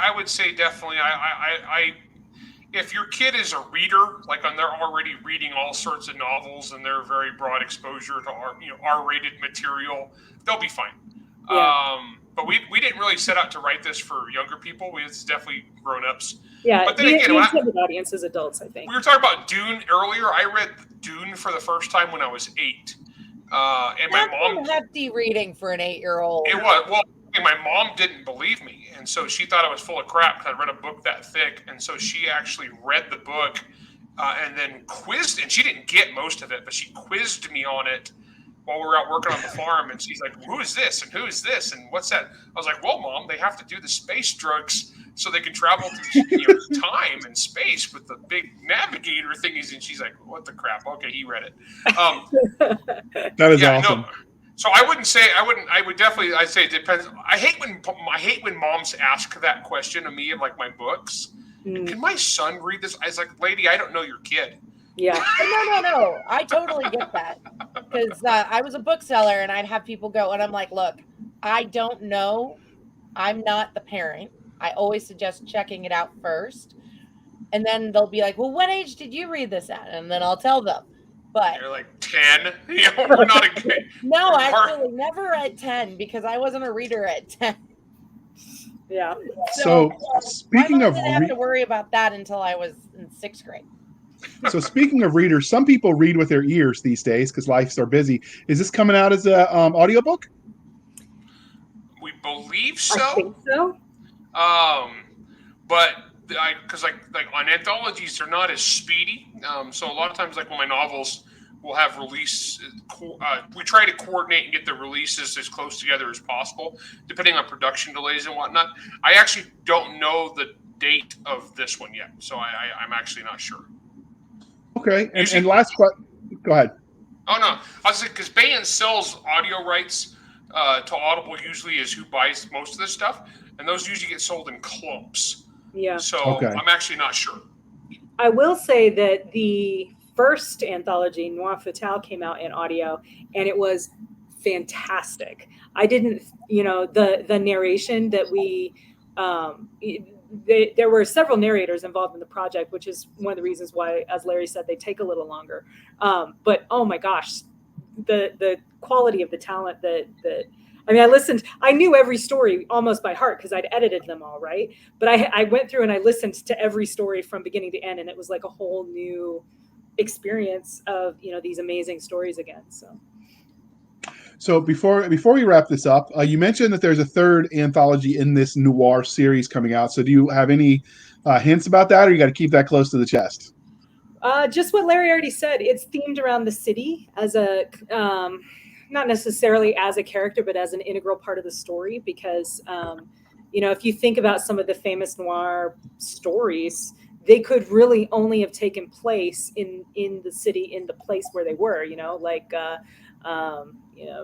definitely. I if your kid is a reader, like they're already reading all sorts of novels and they're very broad exposure to R-rated material, they'll be fine. Yeah. But we didn't really set out to write this for younger people. It's definitely grown-ups. Yeah, but then again, the intended audience is adults, I think. We were talking about Dune earlier. I read Dune for the first time when I was 8. And my mom, hefty reading for an 8-year-old. It was. Well, my mom didn't believe me, and so she thought I was full of crap because I read a book that thick. And so she actually read the book and then quizzed, and she didn't get most of it, but she quizzed me on it while we were out working on the farm, and she's like, "Who is this? And who is this? And what's that?" I was like, "Well, Mom, they have to do the space drugs so they can travel through time and space with the big navigator thingies." And she's like, "What the crap?" Okay, he read it. That is awesome. No. So I would definitely. I'd say it depends. I hate when moms ask that question of me in like my books. Can my son read this? I was like, "Lady, I don't know your kid." Yeah. No. I totally get that. Because I was a bookseller and I'd have people go and I'm like, look, I don't know. I'm not the parent. I always suggest checking it out first. And then they'll be like, well, what age did you read this at? And then I'll tell them. But you're like 10. We're not a kid. No, actually, never at 10 because I wasn't a reader at 10. Yeah. So speaking of, I didn't have to worry about that until I was in 6th grade. So speaking of readers, some people read with their ears these days because lives are busy. Is this coming out as a audiobook? We believe so. I think so. But because like on anthologies, they're not as speedy. So a lot of times, like when my novels will have release, we try to coordinate and get the releases as close together as possible, depending on production delays and whatnot. I actually don't know the date of this one yet, so I'm actually not sure. Okay, and last question. Go ahead. Oh no, I was because Bayan sells audio rights to Audible. Usually, is who buys most of this stuff, and those usually get sold in clumps. Yeah. So okay. I'm actually not sure. I will say that the first anthology, Noir Fatale, came out in audio, and it was fantastic. I didn't, the narration that we. There were several narrators involved in the project, which is one of the reasons why, as Larry said, they take a little longer. But oh my gosh, the quality of the talent I knew every story almost by heart because I'd edited them all, right? But I went through and I listened to every story from beginning to end, and it was like a whole new experience of these amazing stories again. So before we wrap this up, you mentioned that there's a third anthology in this noir series coming out. So do you have any hints about that, or you got to keep that close to the chest? Just what Larry already said. It's themed around the city as a, not necessarily as a character, but as an integral part of the story. Because, if you think about some of the famous noir stories, they could really only have taken place in the city, in the place where they were, like,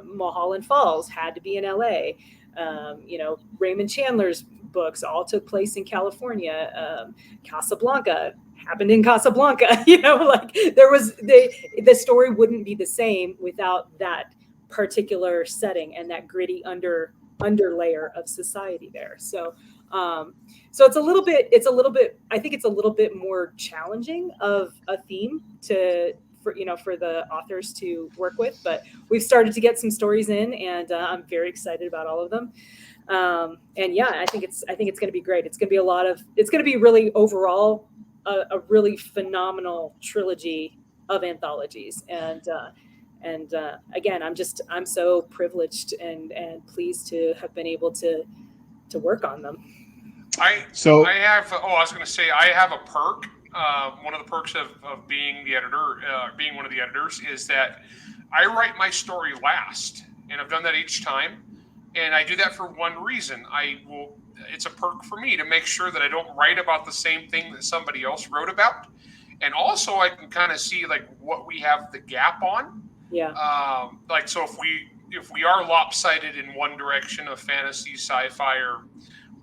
Mulholland Falls had to be in LA. Raymond Chandler's books all took place in California. Casablanca happened in Casablanca. The story wouldn't be the same without that particular setting and that gritty underlayer of society there. So it's a little bit. I think it's a little bit more challenging of a theme for the authors to work with, but we've started to get some stories in, and I'm very excited about all of them. And yeah, I think it's going to be great. It's going to be really overall a really phenomenal trilogy of anthologies. And again, I'm so privileged and pleased to have been able to work on them. I have a perk. One of the perks of being the editor, being one of the editors, is that I write my story last, and I've done that each time. And I do that for one reason. It's a perk for me to make sure that I don't write about the same thing that somebody else wrote about. And also I can kind of see like what we have the gap on. Yeah. So if we are lopsided in one direction of fantasy, sci-fi, or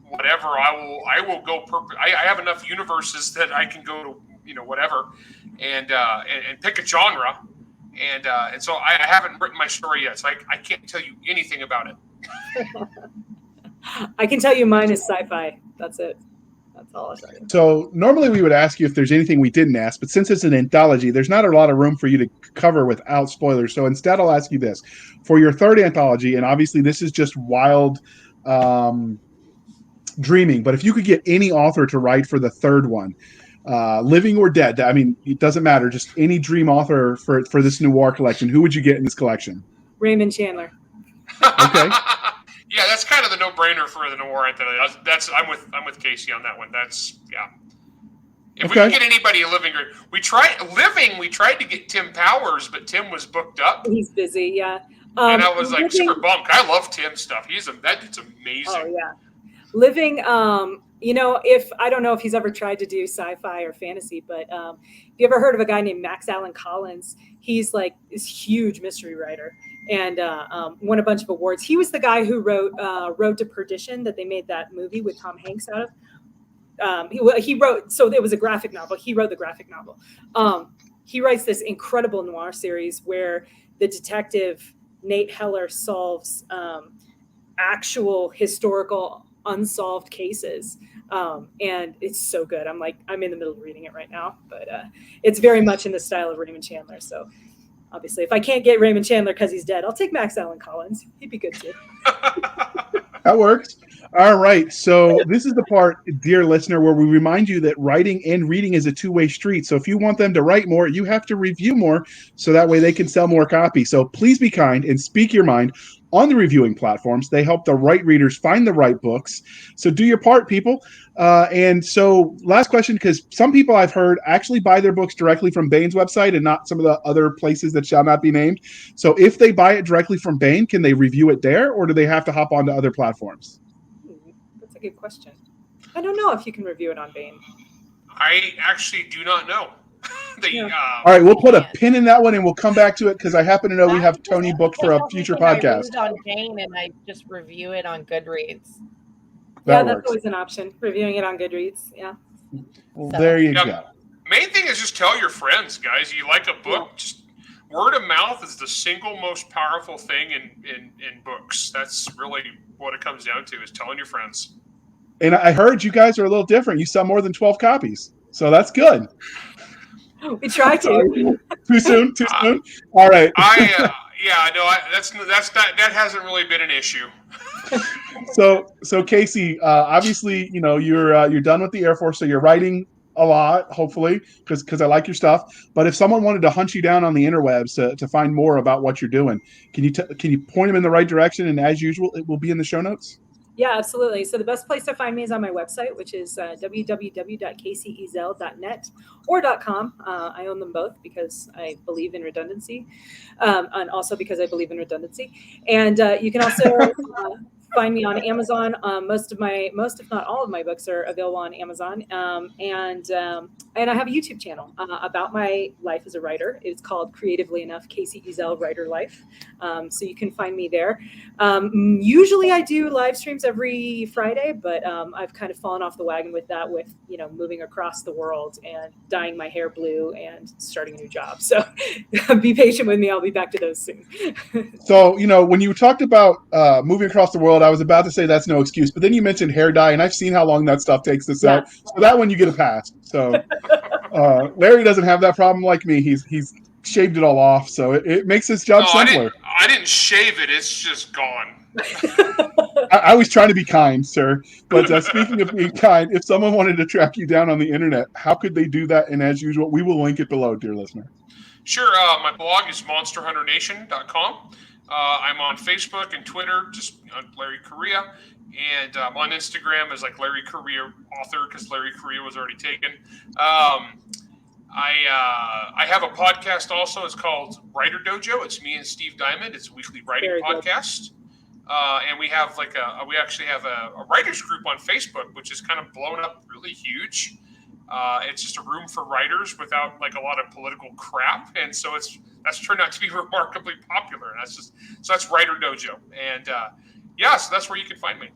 whatever, I will go. I have enough universes that I can go to, whatever, and pick a genre, and so I haven't written my story yet, so I can't tell you anything about it. I can tell you mine is sci-fi. That's it. That's all I'll tell you. So normally we would ask you if there's anything we didn't ask, but since it's an anthology, there's not a lot of room for you to cover without spoilers. So instead, I'll ask you this: for your third anthology, and obviously this is just wild. Dreaming, but if you could get any author to write for the third one, living or dead, I mean, it doesn't matter, just any dream author for this noir collection, who would you get in this collection? Raymond Chandler. Okay. Yeah, that's kind of the no-brainer for the noir anthology. I'm with Kacey on that one. If we can get anybody a living grade, we tried to get Tim Powers, but Tim was booked up. He's busy, yeah. And I was like super bummed. I love Tim's stuff. That dude's amazing. Oh yeah, living. If I don't know if he's ever tried to do sci-fi or fantasy, but if you ever heard of a guy named Max Allan Collins, he's like this huge mystery writer and won a bunch of awards. He was the guy who wrote Road to Perdition that they made that movie with Tom Hanks out of. He wrote, so it was a graphic novel. He wrote the graphic novel. He writes this incredible noir series where the detective Nate Heller solves actual historical unsolved cases. And it's so good. I'm in the middle of reading it right now, but it's very much in the style of Raymond Chandler. So obviously if I can't get Raymond Chandler because he's dead, I'll take Max Allan Collins. He'd be good too. That works. All right. So this is the part, dear listener, where we remind you that writing and reading is a two-way street. So if you want them to write more, you have to review more so that way they can sell more copies. So please be kind and speak your mind on the reviewing platforms. They help the right readers find the right books. So do your part, people. And so last question, because some people I've heard actually buy their books directly from Bane's website and not some of the other places that shall not be named. So if they buy it directly from Bane, can they review it there or do they have to hop onto other platforms? That's a good question. I don't know if you can review it on Bane. I actually do not know. All right, we'll put a pin in that one and we'll come back to it because I happen to know we have Tony booked for a future podcast. I read on Bane and I just review it on Goodreads. That that's works. always an option. Reviewing it on Goodreads. Yeah. Well, there you go. Main thing is just tell your friends, guys. You like a book, just word of mouth is the single most powerful thing in books. That's really what it comes down to, is telling your friends. And I heard you guys are a little different. You sell more than 12 copies. So that's good. We try to. Too soon? All right. That hasn't really been an issue. So Kacey, obviously, you're done with the Air Force, so you're writing a lot, hopefully, because I like your stuff. But if someone wanted to hunt you down on the interwebs to find more about what you're doing, can you point them in the right direction? And as usual, it will be in the show notes. Yeah, absolutely. So the best place to find me is on my website, which is www.kaceyezell.net or .com. I own them both because I believe in redundancy, and also because I believe in redundancy. And you can also find me on Amazon. Most if not all of my books are available on Amazon. And I have a YouTube channel about my life as a writer. It's called, creatively enough, Kacey Ezell Writer Life. So you can find me there. Usually I do live streams every Friday, but I've kind of fallen off the wagon with that, with moving across the world and dyeing my hair blue and starting a new job. So be patient with me. I'll be back to those soon. So, when you talked about moving across the world, I was about to say that's no excuse, but then you mentioned hair dye, and I've seen how long that stuff takes to sell. So that one you get a pass. So Larry doesn't have that problem like me. He's shaved it all off, so it makes his job simpler. I didn't shave it. It's just gone. I was trying to be kind, sir. But speaking of being kind, if someone wanted to track you down on the internet, how could they do that? And as usual, we will link it below, dear listener. Sure. My blog is monsterhunternation.com. I'm on Facebook and Twitter, just Larry Correia. And on Instagram as Larry Correia author, because Larry Correia was already taken. I have a podcast also. It's called Writer Dojo. It's me and Steve Diamond. It's a weekly writing podcast. And we have we actually have a writers group on Facebook, which is kind of blown up really huge. It's just a room for writers without a lot of political crap. And so that's turned out to be remarkably popular. And that's Writer Dojo. And so that's where you can find me.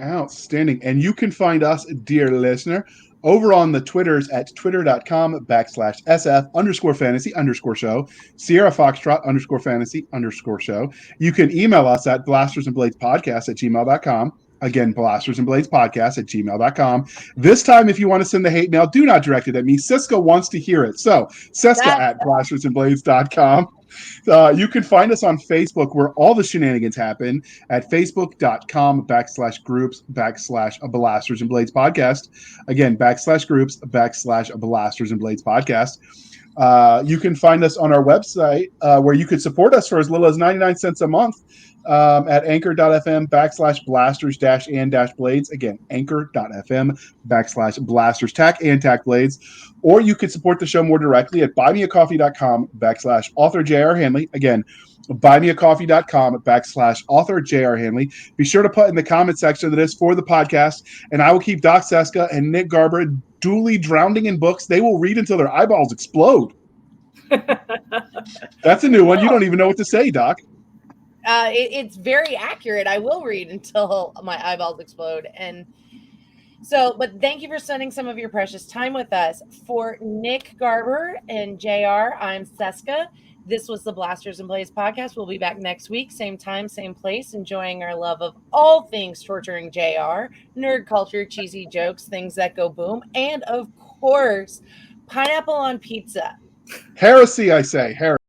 Outstanding. And you can find us, dear listener, over on the Twitters at twitter.com/SF_fantasy_show, Sierra Foxtrot _fantasy_show. You can email us at blastersandbladespodcast@gmail.com. Again, blastersandbladespodcast@gmail.com. This time, if you want to send the hate mail, do not direct it at me. Cisca wants to hear it. So, Cisca at blastersandblades.com. You can find us on Facebook, where all the shenanigans happen, at facebook.com/groups/a Blasters and Blades podcast. Again, /groups/a Blasters and Blades podcast. You can find us on our website where you could support us for as little as 99 cents a month at anchor.fm/blasters-and-blades. Again, anchor.fm/blasters-and-blades. Or you could support the show more directly at buymeacoffee.com/author J.R. Handley. Again, buymeacoffee.com/author J.R. Handley. Be sure to put in the comment section that is for the podcast, and I will keep Doc Cisca and Nick Garber duly drowning in books they will read until their eyeballs explode. That's a new one. You don't even know what to say, Doc. It's very accurate. I will read until my eyeballs explode. And so, but thank you for spending some of your precious time with us. For Nick Garber and JR, I'm Cisca. This was the Blasters and Blades podcast. We'll be back next week, same time, same place, enjoying our love of all things torturing JR, nerd culture, cheesy jokes, things that go boom, and of course, pineapple on pizza. Heresy, I say. Heresy.